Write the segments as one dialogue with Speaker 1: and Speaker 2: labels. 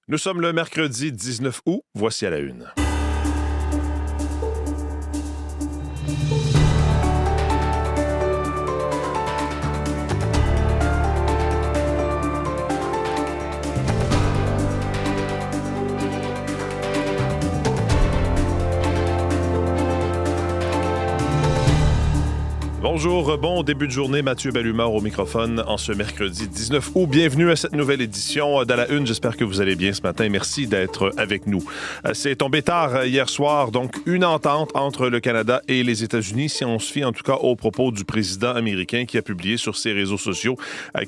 Speaker 1: Nous sommes le mercredi 19 août. Voici à la une. Bonjour, bon début de journée, Mathieu Bellumeur au microphone en ce mercredi 19 août. Bienvenue à cette nouvelle édition d'À la Une. J'espère que vous allez bien ce matin. Merci d'être avec nous. C'est tombé tard hier soir, donc une entente entre le Canada et les États-Unis, si on se fie en tout cas aux propos du président américain qui a publié sur ses réseaux sociaux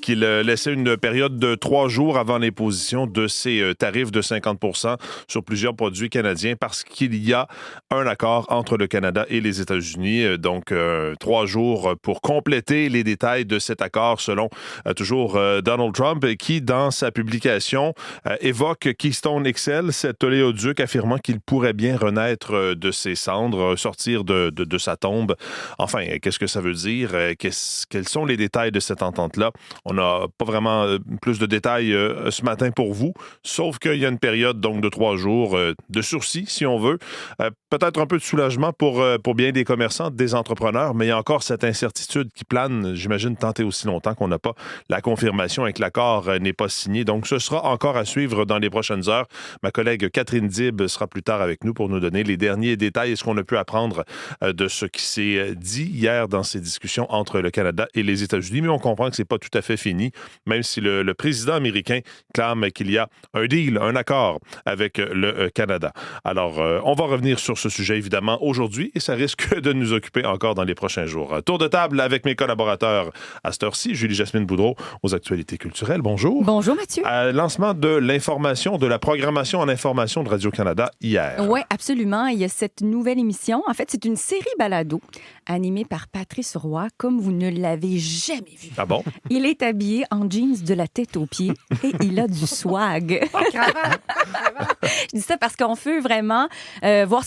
Speaker 1: qu'il laissait une période de 3 jours avant l'imposition de ses tarifs de 50 % sur plusieurs produits canadiens parce qu'il y a un accord entre le Canada et les États-Unis. Donc, 3 jours pour compléter les détails de cet accord selon toujours Donald Trump qui, dans sa publication, évoque Keystone XL, cet oléoduc affirmant qu'il pourrait bien renaître de ses cendres, sortir de sa tombe. Enfin, qu'est-ce que ça veut dire? Quels sont les détails de cette entente-là? On n'a pas vraiment plus de détails ce matin pour vous, sauf qu'il y a une période donc de 3 jours de sursis, si on veut. Peut-être un peu de soulagement pour bien des commerçants, des entrepreneurs, mais il y a encore cette incertitude qui plane, j'imagine, tant et aussi longtemps qu'on n'a pas la confirmation et que l'accord n'est pas signé. Donc, ce sera encore à suivre dans les prochaines heures. Ma collègue Catherine Dib sera plus tard avec nous pour nous donner les derniers détails et ce qu'on a pu apprendre de ce qui s'est dit hier dans ces discussions entre le Canada et les États-Unis. Mais on comprend que c'est pas tout à fait fini, même si le président américain clame qu'il y a un deal, un accord avec le Canada. Alors, on va revenir sur ce sujet, évidemment, aujourd'hui et ça risque de nous occuper encore dans les prochains jours. Tour de table avec mes collaborateurs à cette heure-ci. Julie-Jasmine Boudreau aux actualités culturelles. Bonjour.
Speaker 2: Bonjour, Mathieu.
Speaker 1: Lancement de l'information, de la programmation en information de Radio-Canada hier.
Speaker 2: Oui, absolument. Il y a cette nouvelle émission. En fait, c'est une série balado animée par Patrice Roy, comme vous ne l'avez jamais vu.
Speaker 1: Ah bon?
Speaker 2: Il est habillé en jeans de la tête aux pieds et il a du swag. Je dis ça parce qu'on veut vraiment voir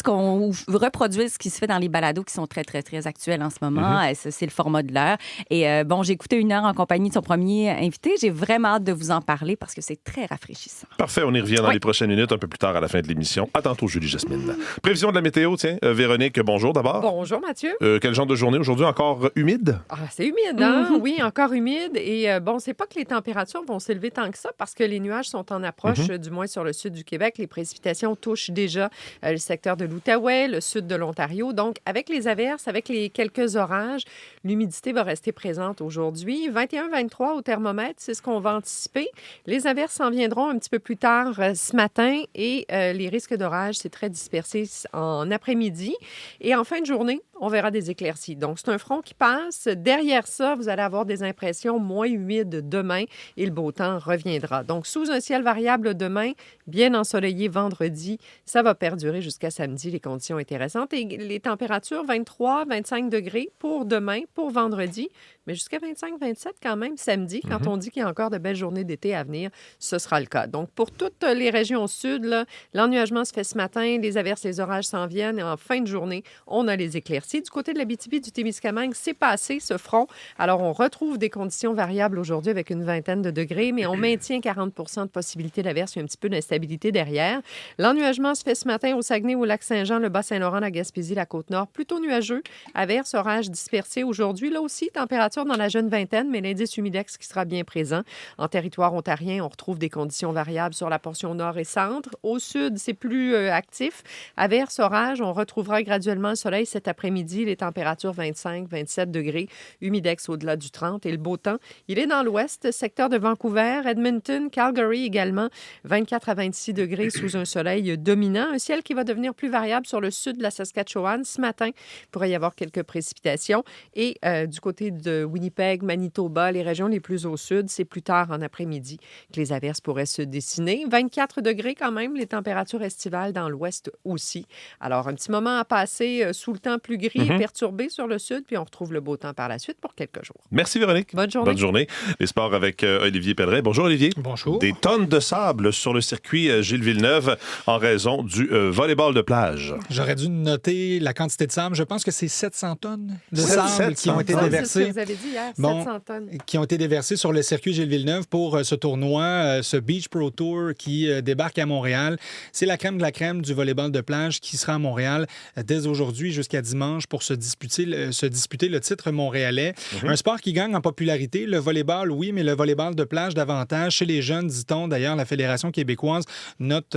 Speaker 2: reproduire ce qui se fait dans les balados qui sont très, très, très actuels en ce moment. C'est le format de l'heure. Et bon, j'ai écouté 1 heure en compagnie de son premier invité. J'ai vraiment hâte de vous en parler parce que c'est très rafraîchissant.
Speaker 1: Parfait, on y revient dans les prochaines minutes, un peu plus tard à la fin de l'émission. À tantôt, Julie-Jasmine. Prévision de la météo, tiens. Véronique, bonjour d'abord.
Speaker 3: Bonjour, Mathieu.
Speaker 1: Quel genre de journée aujourd'hui? Encore humide?
Speaker 3: Ah, c'est humide, hein? Oui, encore humide. Et bon, c'est pas que les températures vont s'élever tant que ça parce que les nuages sont en approche, du moins sur le sud du Québec. Les précipitations touchent déjà le secteur de l'Outaouais, le sud de l'Ontario. Donc, avec les averses, avec les quelques orages, l'humidité va rester présente aujourd'hui. 21-23 au thermomètre, c'est ce qu'on va anticiper. Les averses s'en viendront un petit peu plus tard ce matin et les risques d'orage, c'est très dispersé en après-midi. Et en fin de journée, on verra des éclaircies. Donc, c'est un front qui passe. Derrière ça, vous allez avoir des impressions moins humides demain et le beau temps reviendra. Donc, sous un ciel variable demain, bien ensoleillé vendredi, ça va perdurer jusqu'à samedi. Les conditions intéressantes. Et les températures, 23-25 degrés pour demain, pour vendredi, mais jusqu'à 25-27 quand même samedi. Quand on dit qu'il y a encore de belles journées d'été à venir, ce sera le cas. Donc, pour toutes les régions au sud, là, l'ennuagement se fait ce matin, les averses, les orages s'en viennent et en fin de journée, on a les éclaircies. Du côté de l'Abitibi, du Témiscamingue, c'est passé ce front. Alors, on retrouve des conditions variables aujourd'hui avec une vingtaine de degrés, mais on maintient 40 % de possibilité d'averse. Il y a un petit peu d'instabilité derrière. L'ennuagement se fait ce matin au Saguenay, au Lac-Saint-Jean, le Bas-Saint-Laurent, la Gaspésie, la Côte-Nord. Plutôt nuageux. Averses, orages dispersés aujourd'hui. Là aussi, température dans la jeune vingtaine, mais l'indice humidex qui sera bien présent. En territoire ontarien, on retrouve des conditions variables sur la portion nord et centre. Au sud, c'est plus actif. Averses, orages, on retrouvera graduellement le soleil cet après-midi. Les températures 25-27 degrés, humidex au-delà du 30 et le beau temps. Il est dans l'ouest, secteur de Vancouver, Edmonton, Calgary également, 24 à 26 degrés sous un soleil dominant. Un ciel qui va devenir plus variable sur le sud de la Saskatchewan. Ce matin, il pourrait y avoir quelques précipitations. Et du côté de Winnipeg, Manitoba, les régions les plus au sud, c'est plus tard en après-midi que les averses pourraient se dessiner. 24 degrés quand même, les températures estivales dans l'ouest aussi. Alors, un petit moment à passer sous le temps plus gris et perturbé sur le sud, puis on retrouve le beau temps par la suite pour quelques jours.
Speaker 1: Merci Véronique.
Speaker 3: Bonne journée.
Speaker 1: Bonne journée. Les sports avec Olivier Pellerin. Bonjour Olivier.
Speaker 4: Bonjour.
Speaker 1: Des tonnes de sable sur le circuit Gilles Villeneuve en raison du volleyball de plage.
Speaker 4: J'aurais dû noter la quantité de sable. Je pense que c'est 700 tonnes de
Speaker 1: 700
Speaker 4: sable qui ont été
Speaker 1: tonnes.
Speaker 4: déversées.
Speaker 3: C'est ce que vous l'avez dit hier,
Speaker 4: Bon,
Speaker 3: 700 tonnes.
Speaker 4: qui ont été déversés sur le circuit Gilles Villeneuve pour ce tournoi, ce Beach Pro Tour qui débarque à Montréal. C'est la crème de la crème du volleyball de plage qui sera à Montréal dès aujourd'hui jusqu'à dimanche pour se disputer le titre montréalais. Un sport qui gagne en popularité. Le volleyball, oui, mais le volleyball de plage davantage. Chez les jeunes, dit-on, d'ailleurs, la Fédération québécoise note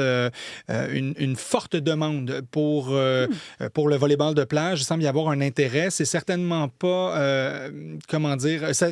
Speaker 4: une forte demande pour le volleyball de plage. Il semble y avoir un intérêt. C'est certainement pas,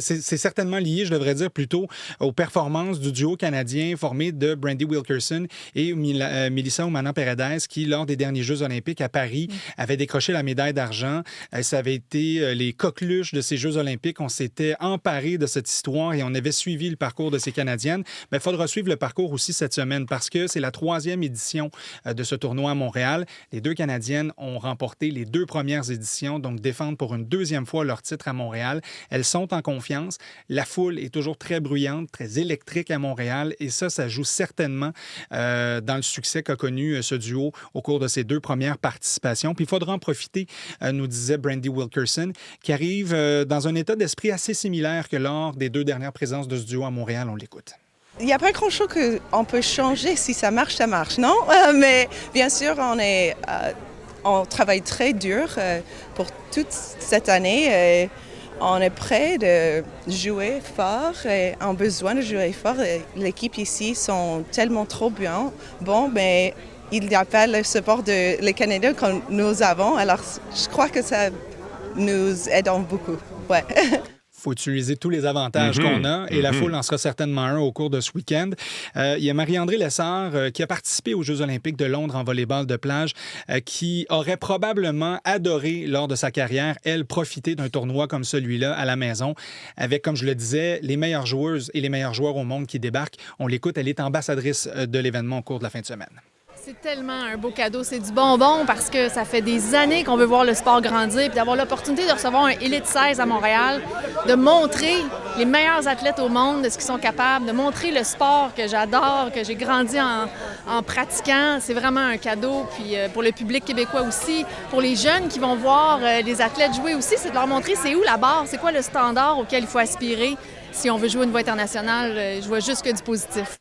Speaker 4: c'est certainement lié, je devrais dire, plutôt aux performances du duo canadien formé de Brandy Wilkerson et Melissa Oumana-Paredes qui, lors des derniers Jeux olympiques à Paris, avaient décroché la médaille d'argent. Ça avait été les coqueluches de ces Jeux olympiques. On s'était emparé de cette histoire et on avait suivi le parcours de ces Canadiennes. Mais il faudra suivre le parcours aussi cette semaine parce que c'est la 3e édition de ce tournoi à Montréal. Les 2 Canadiennes ont remporté les 2 premières éditions, donc défendent pour une 2e fois leur titre à Montréal. Elles sont en confiance. La foule est toujours très bruyante, très électrique à Montréal et ça joue certainement dans le succès qu'a connu ce duo au cours de ses 2 premières participations. Puis il faudra en profiter, nous disait Brandy Wilkerson, qui arrive dans un état d'esprit assez similaire que lors des 2 dernières présences de ce duo à Montréal. On l'écoute.
Speaker 5: Il n'y a pas grand-chose qu'on peut changer. Si ça marche, non? Mais bien sûr, on travaille très dur pour toute cette année. On est prêt de jouer fort et on a besoin de jouer fort. L'équipe ici sont tellement trop bon, mais il n'y a pas le support des Canadiens que nous avons. Alors, je crois que ça nous aide beaucoup. Ouais.
Speaker 4: Il faut utiliser tous les avantages qu'on a et la foule en sera certainement un au cours de ce week-end. Il y a Marie-Andrée Lessard qui a participé aux Jeux olympiques de Londres en volleyball de plage qui aurait probablement adoré lors de sa carrière, elle, profiter d'un tournoi comme celui-là à la maison avec, comme je le disais, les meilleures joueuses et les meilleurs joueurs au monde qui débarquent. On l'écoute, elle est ambassadrice de l'événement au cours de la fin de semaine.
Speaker 6: C'est tellement un beau cadeau, c'est du bonbon parce que ça fait des années qu'on veut voir le sport grandir puis d'avoir l'opportunité de recevoir un Elite 16 à Montréal, de montrer les meilleurs athlètes au monde, de ce qu'ils sont capables, de montrer le sport que j'adore, que j'ai grandi en pratiquant. C'est vraiment un cadeau. Puis pour le public québécois aussi, pour les jeunes qui vont voir les athlètes jouer aussi, c'est de leur montrer c'est où la barre, c'est quoi le standard auquel il faut aspirer si on veut jouer au niveau international. Je vois juste que du positif.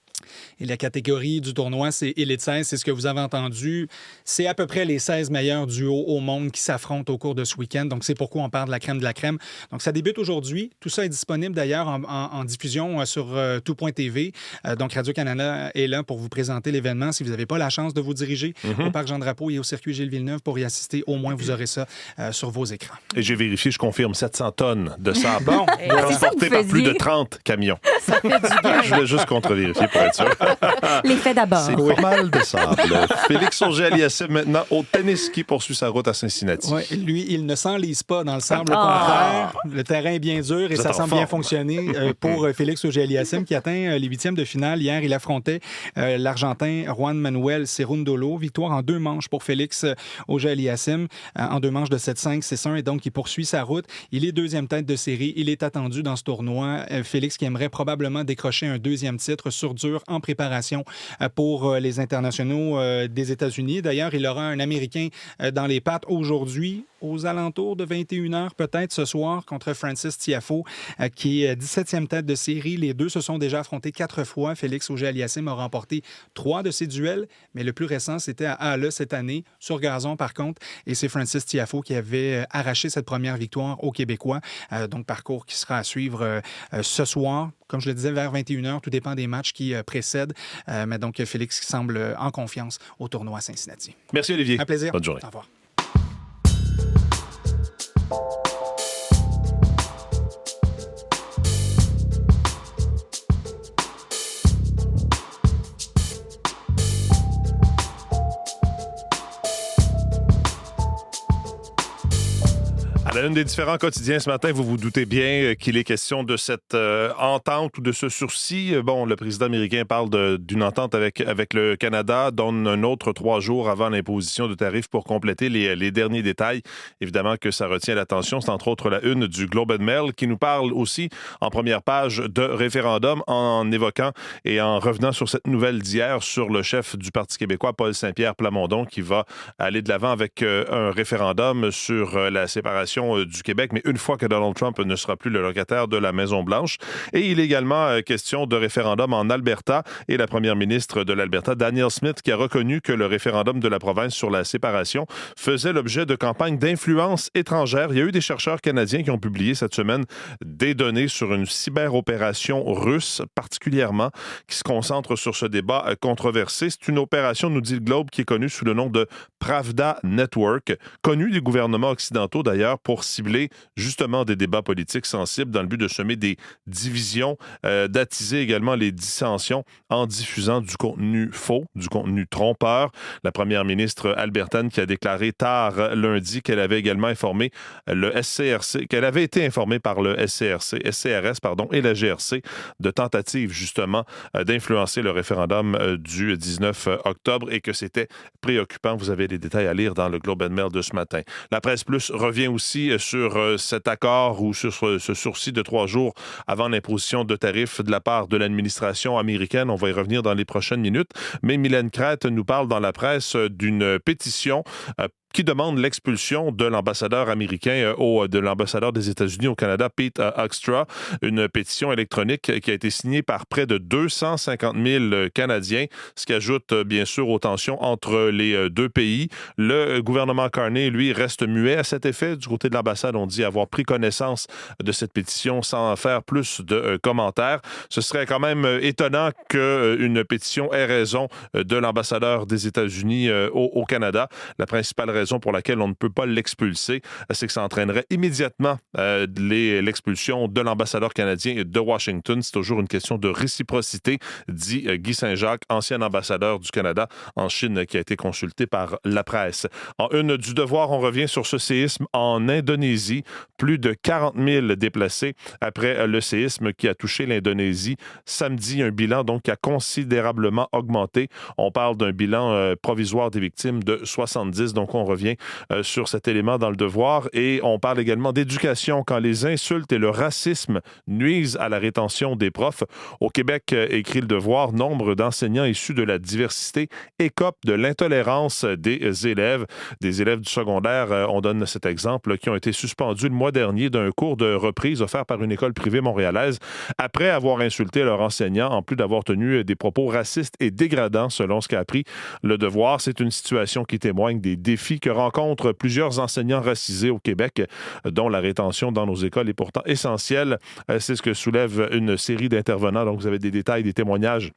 Speaker 4: Et la catégorie du tournoi, c'est Elite 16, c'est ce que vous avez entendu. C'est à peu près les 16 meilleurs duos au monde qui s'affrontent au cours de ce week-end. Donc, c'est pourquoi on parle de la crème de la crème. Donc, ça débute aujourd'hui. Tout ça est disponible d'ailleurs en diffusion sur tout.tv. Donc, Radio-Canada est là pour vous présenter l'événement. Si vous n'avez pas la chance de vous diriger au Parc Jean-Drapeau et au circuit Gilles Villeneuve pour y assister, au moins vous aurez ça sur vos écrans.
Speaker 1: Et j'ai vérifié, je confirme, 700 tonnes de sable.
Speaker 4: Bon,
Speaker 1: transporté par plus de 30 camions.
Speaker 3: Ça fait du bien.
Speaker 1: Je voulais juste contre-vérifier pour être sûr.
Speaker 2: Les faits d'abord.
Speaker 1: C'est pas mal de sable. Félix Auger-Aliassime, maintenant au tennis, qui poursuit sa route à Cincinnati.
Speaker 4: Oui, lui, il ne s'enlise pas dans le sable. Au contraire, le terrain est bien dur et ça semble bien fonctionner pour Félix Auger-Aliassime qui atteint les 8e de finale. Hier, il affrontait l'Argentin Juan Manuel Cerúndolo. Victoire en 2 manches pour Félix Auger-Aliassime, en 2 manches de 7-5, 6-1, et donc il poursuit sa route. Il est 2e tête de série. Il est attendu dans ce tournoi. Félix qui aimerait probablement décrocher un 2e titre sur dur en préparation pour les internationaux des États-Unis. D'ailleurs, il aura un Américain dans les pattes aujourd'hui, aux alentours de 21h peut-être ce soir, contre Francis Tiafoe, qui est 17e tête de série. Les deux se sont déjà affrontés 4 fois. Félix Auger-Aliassime a remporté 3 de ses duels, mais le plus récent, c'était à Halle cette année, sur gazon par contre, et c'est Francis Tiafoe qui avait arraché cette première victoire aux Québécois. Donc, parcours qui sera à suivre ce soir. Comme je le disais, vers 21h, tout dépend des matchs qui précèdent. Mais donc, Félix semble en confiance au tournoi à Cincinnati.
Speaker 1: Merci, Olivier.
Speaker 4: Un plaisir.
Speaker 1: Bonne journée.
Speaker 4: Au revoir.
Speaker 1: À la une des différents quotidiens ce matin, vous vous doutez bien qu'il est question de cette entente ou de ce sursis. Bon, le président américain parle d'une entente avec le Canada, donne un autre 3 jours avant l'imposition de tarifs pour compléter les derniers détails. Évidemment que ça retient l'attention. C'est entre autres la une du Globe and Mail qui nous parle aussi en première page de référendum en évoquant et en revenant sur cette nouvelle d'hier sur le chef du Parti québécois, Paul Saint-Pierre Plamondon, qui va aller de l'avant avec un référendum sur la séparation région du Québec, mais une fois que Donald Trump ne sera plus le locataire de la Maison-Blanche. Et il est également question de référendum en Alberta et la première ministre de l'Alberta, Danielle Smith, qui a reconnu que le référendum de la province sur la séparation faisait l'objet de campagnes d'influence étrangère. Il y a eu des chercheurs canadiens qui ont publié cette semaine des données sur une cyberopération russe particulièrement qui se concentre sur ce débat controversé. C'est une opération, nous dit le Globe, qui est connue sous le nom de Pravda Network, connue des gouvernements occidentaux d'ailleurs pour cibler justement des débats politiques sensibles dans le but de semer des divisions, d'attiser également les dissensions en diffusant du contenu faux, du contenu trompeur. La première ministre albertaine qui a déclaré tard lundi qu'elle avait également informé le SCRC, qu'elle avait été informée par le SCRS et la GRC de tentatives justement d'influencer le référendum du 19 octobre et que c'était préoccupant. Vous avez les détails à lire dans le Globe and Mail de ce matin. La Presse Plus revient aussi sur cet accord ou sur ce sursis de 3 jours avant l'imposition de tarifs de la part de l'administration américaine. On va y revenir dans les prochaines minutes. Mais Mylène Crête nous parle dans la presse d'une pétition qui demande l'expulsion de l'ambassadeur américain, de l'ambassadeur des États-Unis au Canada, Pete Hoekstra, une pétition électronique qui a été signée par près de 250 000 Canadiens, ce qui ajoute bien sûr aux tensions entre les deux pays. Le gouvernement Carney, lui, reste muet à cet effet. Du côté de l'ambassade, on dit avoir pris connaissance de cette pétition sans faire plus de commentaires. Ce serait quand même étonnant qu'une pétition ait raison de l'ambassadeur des États-Unis au Canada. La principale raison pour laquelle on ne peut pas l'expulser, c'est que ça entraînerait immédiatement l'expulsion de l'ambassadeur canadien de Washington. C'est toujours une question de réciprocité, dit Guy Saint-Jacques, ancien ambassadeur du Canada en Chine, qui a été consulté par la presse. En une du Devoir, on revient sur ce séisme en Indonésie. Plus de 40 000 déplacés après le séisme qui a touché l'Indonésie samedi. Un bilan donc qui a considérablement augmenté. On parle d'un bilan provisoire des victimes de 70. Donc on revient sur cet élément dans le Devoir. Et on parle également d'éducation quand les insultes et le racisme nuisent à la rétention des profs. Au Québec, écrit le Devoir, nombre d'enseignants issus de la diversité écopent de l'intolérance des élèves. Des élèves du secondaire, on donne cet exemple, qui ont été suspendus le mois dernier d'un cours de reprise offert par une école privée montréalaise après avoir insulté leur enseignant, en plus d'avoir tenu des propos racistes et dégradants, selon ce qu'a appris le Devoir. C'est une situation qui témoigne des défis que rencontrent plusieurs enseignants racisés au Québec, dont la rétention dans nos écoles est pourtant essentielle. C'est ce que soulève une série d'intervenants. Donc, vous avez des détails, des témoignages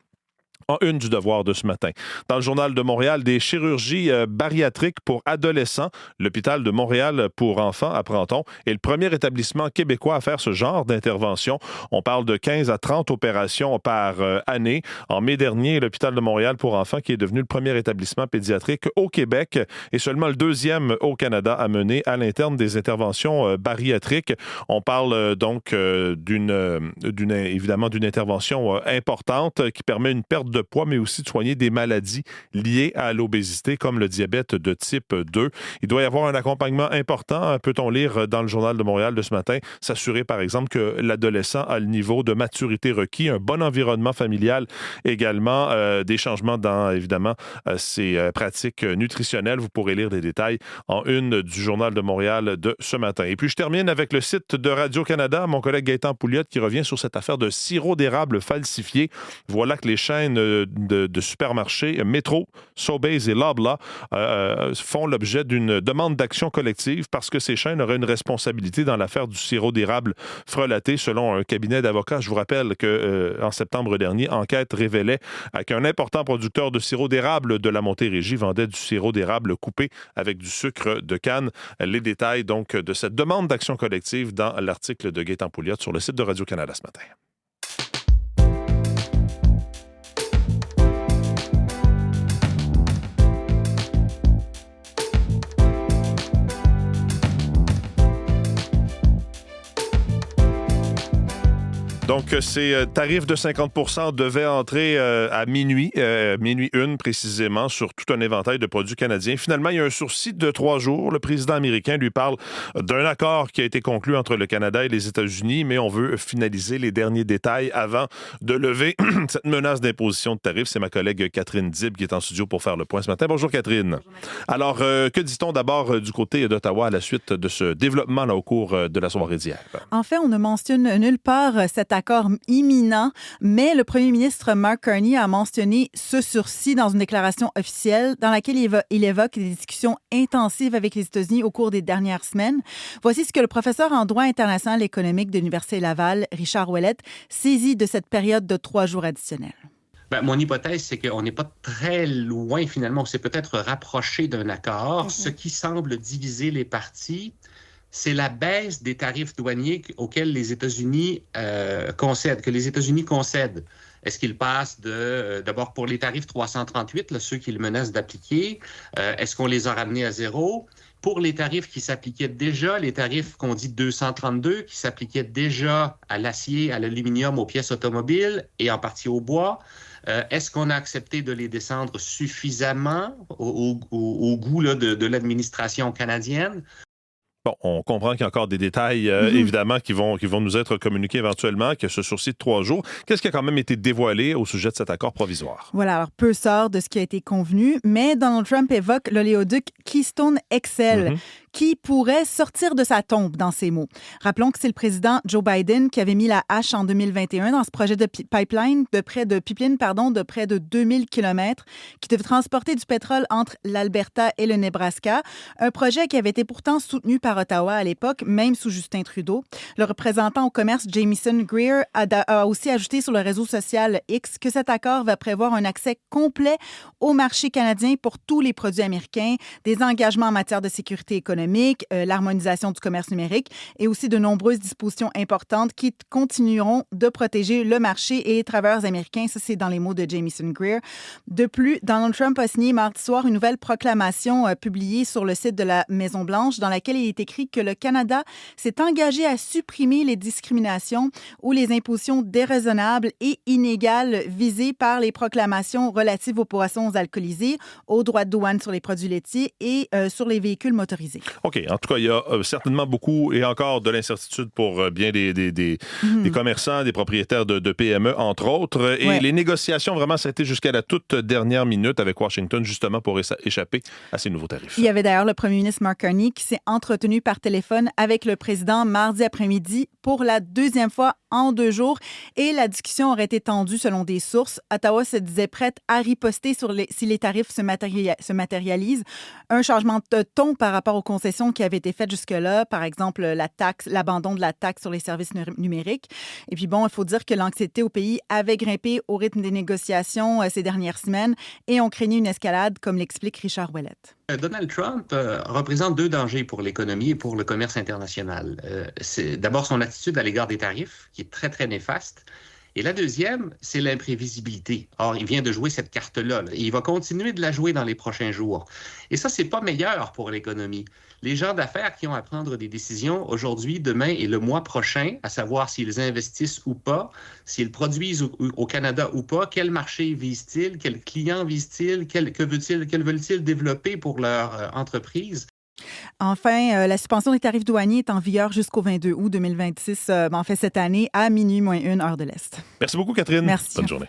Speaker 1: en une du Devoir de ce matin. Dans le Journal de Montréal, des chirurgies bariatriques pour adolescents. L'hôpital de Montréal pour enfants, apprend-on, est le premier établissement québécois à faire ce genre d'intervention. On parle de 15 à 30 opérations par année. En mai dernier, l'hôpital de Montréal pour enfants, qui est devenu le premier établissement pédiatrique au Québec et seulement le deuxième au Canada à mener à l'interne des interventions bariatriques. On parle donc évidemment d'une intervention importante qui permet une perte de poids, mais aussi de soigner des maladies liées à l'obésité, comme le diabète de type 2. Il doit y avoir un accompagnement important, peut-on lire dans le Journal de Montréal de ce matin, s'assurer par exemple que l'adolescent a le niveau de maturité requis, un bon environnement familial également, des changements dans, évidemment, ses pratiques nutritionnelles. Vous pourrez lire des détails en une du Journal de Montréal de ce matin. Et puis, je termine avec le site de Radio-Canada, mon collègue Gaëtan Pouliot, qui revient sur cette affaire de sirop d'érable falsifié. Voilà que les chaînes de supermarchés Métro, Sobeys et Loblaw font l'objet d'une demande d'action collective parce que ces chaînes auraient une responsabilité dans l'affaire du sirop d'érable frelaté, selon un cabinet d'avocats. Je vous rappelle qu'en septembre dernier, enquête révélait qu'un important producteur de sirop d'érable de la Montérégie vendait du sirop d'érable coupé avec du sucre de canne. Les détails donc de cette demande d'action collective dans l'article de Gaëtan Pouliot sur le site de Radio-Canada ce matin. Donc, ces tarifs de 50 devaient entrer à minuit 1 précisément, sur tout un éventail de produits canadiens. Finalement, il y a un sursis de 3 jours. Le président américain lui parle d'un accord qui a été conclu entre le Canada et les États-Unis, mais on veut finaliser les derniers détails avant de lever cette menace d'imposition de tarifs. C'est ma collègue Catherine Dib qui est en studio pour faire le point ce matin. Bonjour Catherine. Bonjour, alors, que dit-on d'abord du côté d'Ottawa à la suite de ce développement là, au cours de la soirée d'hier?
Speaker 7: En fait, on ne mentionne nulle part cet accord imminent, mais le premier ministre Mark Carney a mentionné ce sursis dans une déclaration officielle dans laquelle il évoque des discussions intensives avec les États-Unis au cours des dernières semaines. Voici ce que le professeur en droit international économique de l'Université Laval, Richard Ouellette, saisit de cette période de 3 jours additionnels.
Speaker 8: Mon hypothèse, c'est qu'on n'est pas très loin, finalement. On s'est peut-être rapproché d'un accord. Ce qui semble diviser les parties, c'est la baisse des tarifs douaniers auxquels les États-Unis concèdent, que les États-Unis concèdent. Est-ce qu'ils passent d'abord pour les tarifs 338, là, ceux qu'ils menacent d'appliquer, est-ce qu'on les a ramenés à zéro? Pour les tarifs qui s'appliquaient déjà, les tarifs qu'on dit 232, qui s'appliquaient déjà à l'acier, à l'aluminium, aux pièces automobiles et en partie au bois, est-ce qu'on a accepté de les descendre suffisamment au goût là, de l'administration canadienne?
Speaker 1: Bon, on comprend qu'il y a encore des détails, évidemment, qui vont nous être communiqués éventuellement, que ce sursis de 3 jours. Qu'est-ce qui a quand même été dévoilé au sujet de cet accord provisoire?
Speaker 7: Voilà, alors peu sort de ce qui a été convenu, mais Donald Trump évoque l'oléoduc Keystone XL, qui pourrait sortir de sa tombe dans ses mots. Rappelons que c'est le président Joe Biden qui avait mis la hache en 2021 dans ce projet de pipeline de près de 2000 km qui devait transporter du pétrole entre l'Alberta et le Nebraska. Un projet qui avait été pourtant soutenu par Ottawa à l'époque, même sous Justin Trudeau. Le représentant au commerce Jamieson Greer a aussi ajouté sur le réseau social X que cet accord va prévoir un accès complet au marché canadien pour tous les produits américains, des engagements en matière de sécurité économique, l'harmonisation du commerce numérique et aussi de nombreuses dispositions importantes qui continueront de protéger le marché et les travailleurs américains. Ça, c'est dans les mots de Jamieson Greer. De plus, Donald Trump a signé mardi soir une nouvelle proclamation publiée sur le site de la Maison-Blanche dans laquelle il est écrit que le Canada s'est engagé à supprimer les discriminations ou les impositions déraisonnables et inégales visées par les proclamations relatives aux boissons alcoolisées, aux droits de douane sur les produits laitiers et sur les véhicules motorisés.
Speaker 1: OK. En tout cas, il y a certainement beaucoup et encore de l'incertitude pour bien des commerçants, des propriétaires de PME, entre autres. Et les négociations, vraiment, ça a été jusqu'à la toute dernière minute avec Washington, justement, pour échapper à ces nouveaux tarifs.
Speaker 7: Il y avait d'ailleurs le premier ministre Mark Carney qui s'est entretenu par téléphone avec le président mardi après-midi pour la 2e fois en 2 jours. Et la discussion aurait été tendue selon des sources. Ottawa se disait prête à riposter si les tarifs se matérialisent. Un changement de ton par rapport aux concessions qui avaient été faites jusque-là, par exemple l'abandon de la taxe sur les services numériques. Et puis bon, il faut dire que l'anxiété au pays avait grimpé au rythme des négociations ces dernières semaines et on craignait une escalade, comme l'explique Richard Ouellette.
Speaker 8: Donald Trump représente 2 dangers pour l'économie et pour le commerce international. C'est d'abord son attitude à l'égard des tarifs, qui est très, très néfaste. Et la deuxième, c'est l'imprévisibilité. Or, il vient de jouer cette carte-là, et il va continuer de la jouer dans les prochains jours. Et ça, c'est pas meilleur pour l'économie. Les gens d'affaires qui ont à prendre des décisions aujourd'hui, demain et le mois prochain, à savoir s'ils investissent ou pas, s'ils produisent au Canada ou pas, quel marché visent-ils, quels clients visent-ils, quels veulent-ils développer pour leur entreprise?
Speaker 7: Enfin, la suspension des tarifs douaniers est en vigueur jusqu'au 22 août 2026, en fait cette année, à minuit moins 1 heure de l'Est.
Speaker 1: Merci beaucoup, Catherine.
Speaker 7: Merci.
Speaker 1: Bonne journée.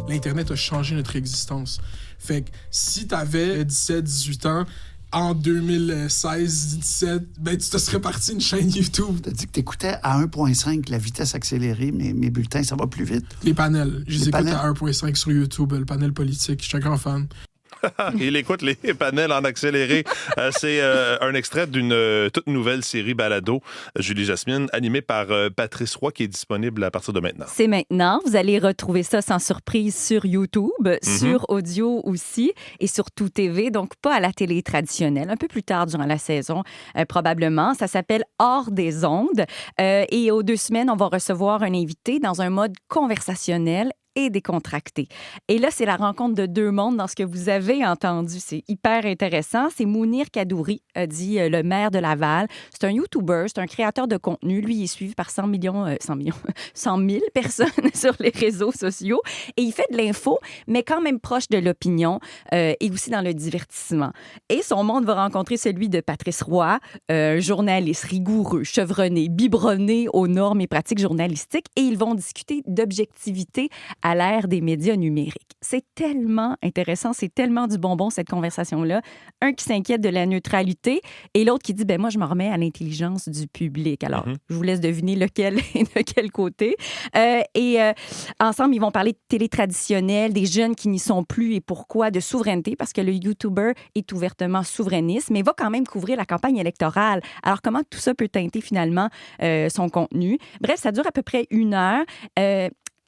Speaker 9: L'Internet a changé notre existence. Fait que si t'avais 17-18 ans, en 2016-17, ben tu te serais parti une chaîne YouTube.
Speaker 10: Tu as dit que tu écoutais à 1.5 la vitesse accélérée, mais mes bulletins, ça va plus vite.
Speaker 9: Les panels. Je les écoute à 1.5 sur YouTube, le panel politique. Je suis un grand fan.
Speaker 1: Il écoute les panels en accéléré. C'est un extrait d'une toute nouvelle série balado, Julie Jasmine, animée par Patrice Roy, qui est disponible à partir de maintenant.
Speaker 2: C'est maintenant. Vous allez retrouver ça sans surprise sur YouTube, sur audio aussi et sur Tout TV, donc pas à la télé traditionnelle, un peu plus tard durant la saison, probablement. Ça s'appelle Hors des ondes. Et aux 2 semaines, on va recevoir un invité dans un mode conversationnel et décontracté. Et là, c'est la rencontre de deux mondes dans ce que vous avez entendu. C'est hyper intéressant. C'est Mounir Kadouri, dit le maire de Laval. C'est un YouTuber, c'est un créateur de contenu. Lui, il est suivi par 100 000 personnes sur les réseaux sociaux. Et il fait de l'info, mais quand même proche de l'opinion et aussi dans le divertissement. Et son monde va rencontrer celui de Patrice Roy, journaliste rigoureux, chevronné, biberonné aux normes et pratiques journalistiques. Et ils vont discuter d'objectivité à l'ère des médias numériques. C'est tellement intéressant, c'est tellement du bonbon, cette conversation-là. Un qui s'inquiète de la neutralité et l'autre qui dit, moi, je me remets à l'intelligence du public. Alors, je vous laisse deviner lequel et de quel côté. Ensemble, ils vont parler de télé traditionnelle, des jeunes qui n'y sont plus et pourquoi, de souveraineté, parce que le YouTuber est ouvertement souverainiste, mais va quand même couvrir la campagne électorale. Alors, comment tout ça peut teinter finalement son contenu? Bref, ça dure à peu près 1 heure.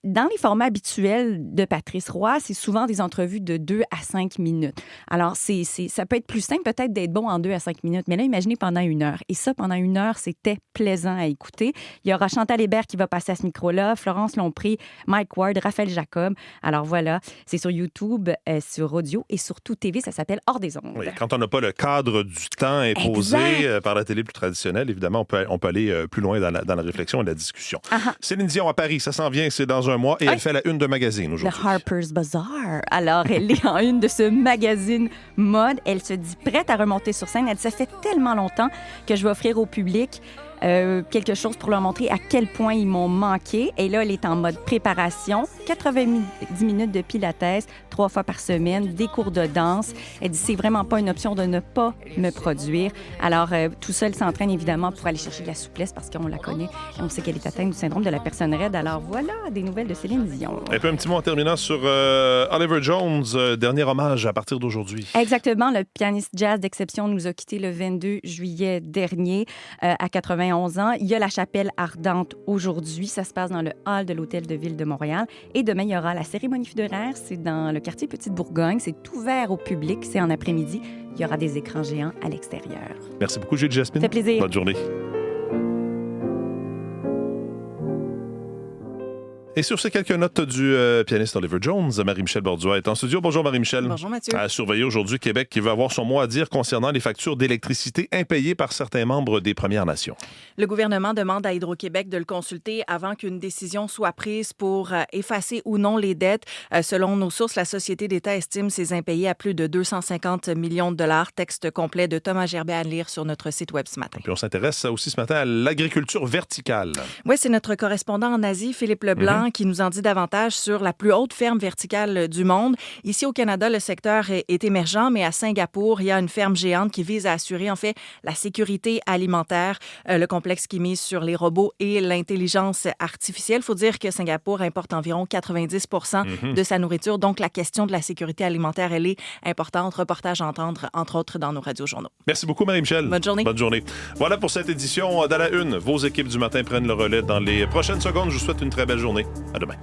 Speaker 2: Dans les formats habituels de Patrice Roy, c'est souvent des entrevues de 2 à 5 minutes. Alors, ça peut être plus simple peut-être d'être bon en 2 à 5 minutes, mais là, imaginez pendant 1 heure. Et ça, pendant 1 heure, c'était plaisant à écouter. Il y aura Chantal Hébert qui va passer à ce micro-là, Florence Lompré, Mike Ward, Raphaël Jacob. Alors voilà, c'est sur YouTube, sur audio et sur Tout TV. Ça s'appelle Hors des ondes.
Speaker 1: Oui, quand on n'a pas le cadre du temps imposé par la télé plus traditionnelle, évidemment, on peut aller plus loin dans la réflexion et la discussion. Céline Dion à Paris, ça s'en vient, c'est dans un mois et elle fait la une de magazine aujourd'hui.
Speaker 2: Le Harper's Bazaar. Alors, elle est en une de ce magazine mode. Elle se dit prête à remonter sur scène. Elle dit, ça fait tellement longtemps que je vais offrir au public quelque chose pour leur montrer à quel point ils m'ont manqué. Et là, elle est en mode préparation. 90 minutes de pilates, 3 fois par semaine, des cours de danse. Elle dit, c'est vraiment pas une option de ne pas me produire. Alors, tout ça, elle s'entraîne évidemment pour aller chercher de la souplesse parce qu'on la connaît. Et on sait qu'elle est atteinte du syndrome de la personne raide. Alors, voilà des nouvelles de Céline Dion.
Speaker 1: Et puis un petit mot en terminant sur Oliver Jones, dernier hommage à partir d'aujourd'hui.
Speaker 2: Exactement. Le pianiste jazz d'exception nous a quittés le 22 juillet dernier à 91 ans. Il y a la chapelle ardente aujourd'hui. Ça se passe dans le hall de l'Hôtel de Ville de Montréal. Et demain, il y aura la cérémonie funéraire. C'est dans le quartier Petite-Bourgogne. C'est ouvert au public. C'est en après-midi. Il y aura des écrans géants à l'extérieur.
Speaker 1: Merci beaucoup, Julie Jasmine.
Speaker 2: Ça fait plaisir.
Speaker 1: Bonne journée. Et sur ces quelques notes du pianiste Oliver Jones, Marie-Michel Borduas est en studio. Bonjour Marie-Michel.
Speaker 11: Bonjour Mathieu.
Speaker 1: À surveiller aujourd'hui Québec qui veut avoir son mot à dire concernant les factures d'électricité impayées par certains membres des Premières Nations.
Speaker 11: Le gouvernement demande à Hydro-Québec de le consulter avant qu'une décision soit prise pour effacer ou non les dettes. Selon nos sources, la Société d'État estime ces impayés à plus de 250 millions de dollars. Texte complet de Thomas Gerbet à lire sur notre site web ce matin.
Speaker 1: Puis on s'intéresse aussi ce matin à l'agriculture verticale.
Speaker 11: Oui, c'est notre correspondant en Asie, Philippe Leblanc, qui nous en dit davantage sur la plus haute ferme verticale du monde. Ici, au Canada, le secteur est émergent, mais à Singapour, il y a une ferme géante qui vise à assurer, en fait, la sécurité alimentaire. Le complexe qui mise sur les robots et l'intelligence artificielle. Il faut dire que Singapour importe environ 90 de sa nourriture. Donc, la question de la sécurité alimentaire, elle est importante. Reportage à entendre, entre autres, dans nos radios-journaux.
Speaker 1: Merci beaucoup, Marie-Michel.
Speaker 11: Bonne journée.
Speaker 1: Bonne journée. Voilà pour cette édition d'À la Une. Vos équipes du matin prennent le relais dans les prochaines secondes. Je vous souhaite une très belle journée. À demain.